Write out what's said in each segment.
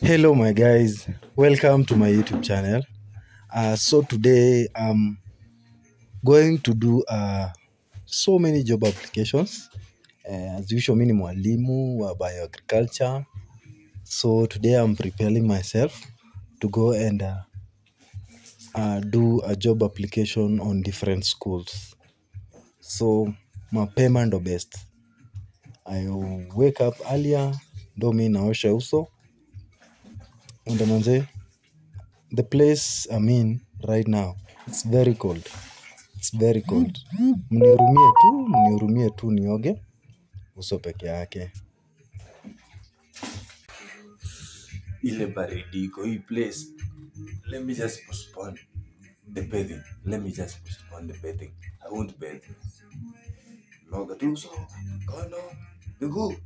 Hello my guys, welcome to my YouTube channel. So today I'm going to do so many job applications. As usual, mimi ni mwalimu wa bioagriculture. So today I'm preparing myself to go and do a job application on different schools. So mapema ndo best. I wake up earlier, ndo mi naosha uso. And manze, the place I'm in right now, it's very cold. It's very cold. Mnihurumie tu nioge uso peke yake. Ile baridi iko hii place. Let me just postpone the bathing. I won't bathe. Noga tu uso. Kono. Miguu.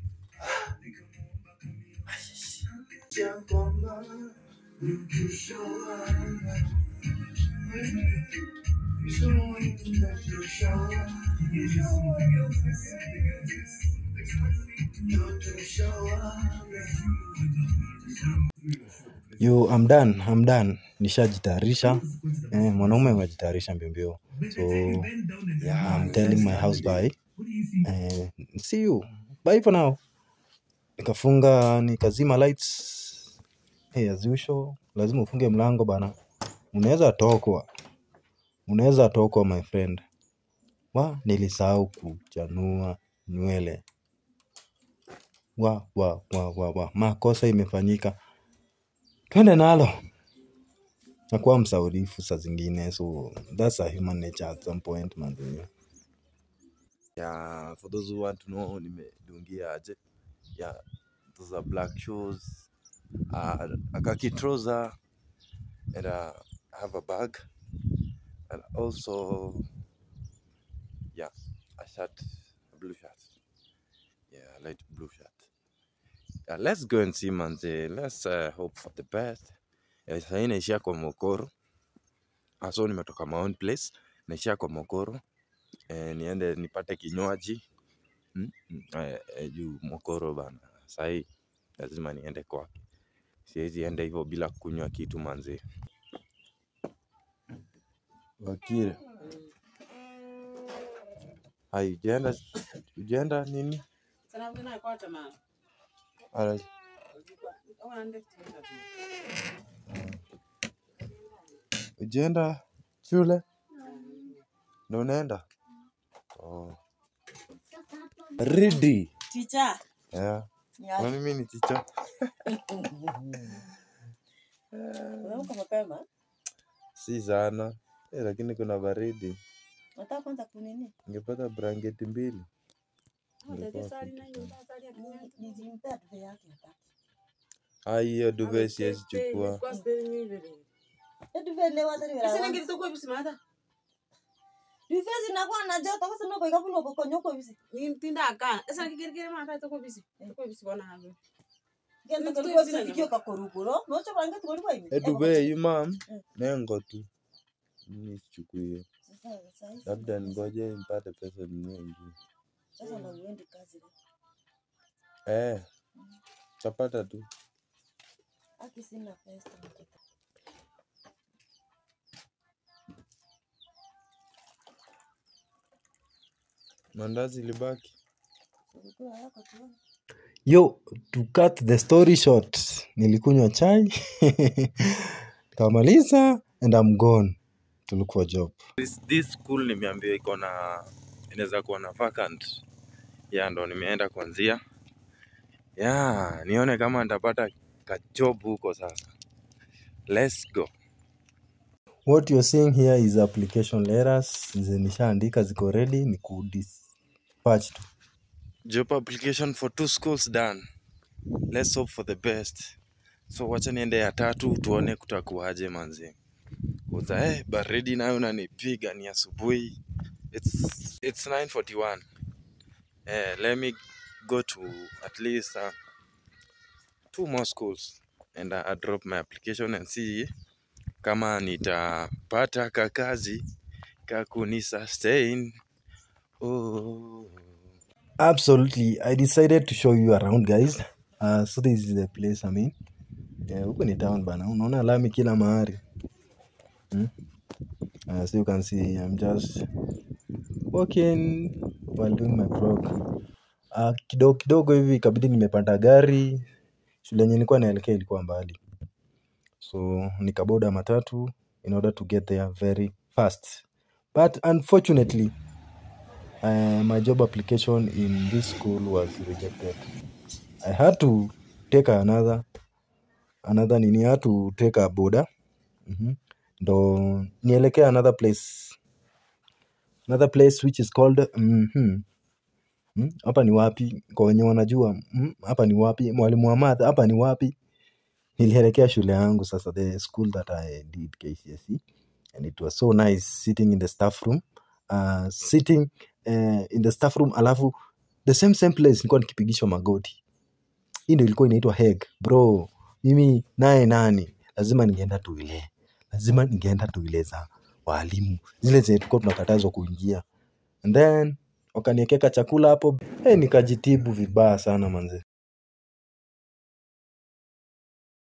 Yo, I'm done. Nishajitayarisha. Mwanaume amejitayarisha mbio. So, yeah, I'm telling my house bye. See you. Bye for now. Nikazima lights. Hey, as usual, lazima ufunge mlango bana. Unaweza tokwa my friend. Nilisahau kuchanua nywele. Makosa imefanyika. Twende nalo. Nakuwa msaulifu saa zingine, so that's a human nature at some point, man. Yeah, for those who want to know, nimedungia aje. Yeah, those are black shoes, a khaki trouser, and I have a bag, and also, yeah, a blue shirt. Yeah, light blue shirt. Yeah, let's go and see, manze. Let's hope for the best. Sahii naishia kwa Mokoro. So nimetoka my own place, naishia kwa Mokoro. Niende nipate kinywaji. Juu Mokoro bana. Sahii lazima niende kwake. Siwezi enda hivyo bila kunywa kitu, manze. Wakire. Hai, ujaenda nini? Sana mgena kwa tamam. Ala. Ujaenda shule? Ndio unaenda? Oh. Ready. Teacher. Yeah. Kwani mimi ni teacher? Unaamka mapema? Si sana. Lakini kuna baridi. Nataka kwanza kunini? Ningepata blanketi 2. Hiyo duve siwezi chukua. Duve zinakuwa na joto kwa sababu ikapo no konyoko bisi. Ni mtinda akana. Esa kikirikire mata toko bisi. Toko bisi bona hapo. Genda kwa bisi fikio kakoruguro. No cho banga tukoli kwa hivi. Duve you mom. Nengo tu. Nisichukue. Labda ngoje nipate pesa nyingi. Sasa na uende kazi. Tapata tu. Aki sina pesa. Mandazi libaki. Yo, to cut the story short, nilikunywa chai. Kamaliza and I'm gone to look for a job. This school nimeambiwa inaweza kuwa na vacant. Ndo nimeenda kuanzia. Nione kama nitapata ka job huko sasa. Let's go. What you're seeing here is application letters. Nishaandika ziko ready, ni kudispatch tu. Job application for 2 schools done. Let's hope for the best. So wacha niende ya 3 tuone kutakuaje, manze. Uza baridi nayo unanipiga ni asubuhi. It's 9:41. Let me go to at least 2 more schools and I drop my application and see kama nitapata kazi kakuni sustain. Absolutely. I decided to show you around, guys. So this is the place I'm in. Huku ni town bana, unaona lami kila mahali. As you can see, I'm just walking while doing my prog. Kidogo hivi ikabidi nimepanda gari. Shule yenye nilikuwa naelekea ilikuwa mbali, so nikaboda matatu in order to get there very fast. But unfortunately, my job application in this school was rejected. I had to take another nini, I had to take a boda. Ndo nielekea another place which is called hapa ni wapi kwa wenye wanajua? Hapa ni wapi mwalimu wa math? Hapa ni wapi? Nilielekea shule yangu sasa, the school that I did KCSE, and it was so nice sitting in the staff room. In the staff room, alafu the same place nilikuwa nikipigishwa magoti. Hii ndio ilikuwa inaitwa Hague bro. Mimi naye nani lazima ningeenda toilet za walimu, zile zenye tulikuwa tunakatazwa kuingia. And then wakaniekeka chakula hapo, nikajitibu vibaya sana manze.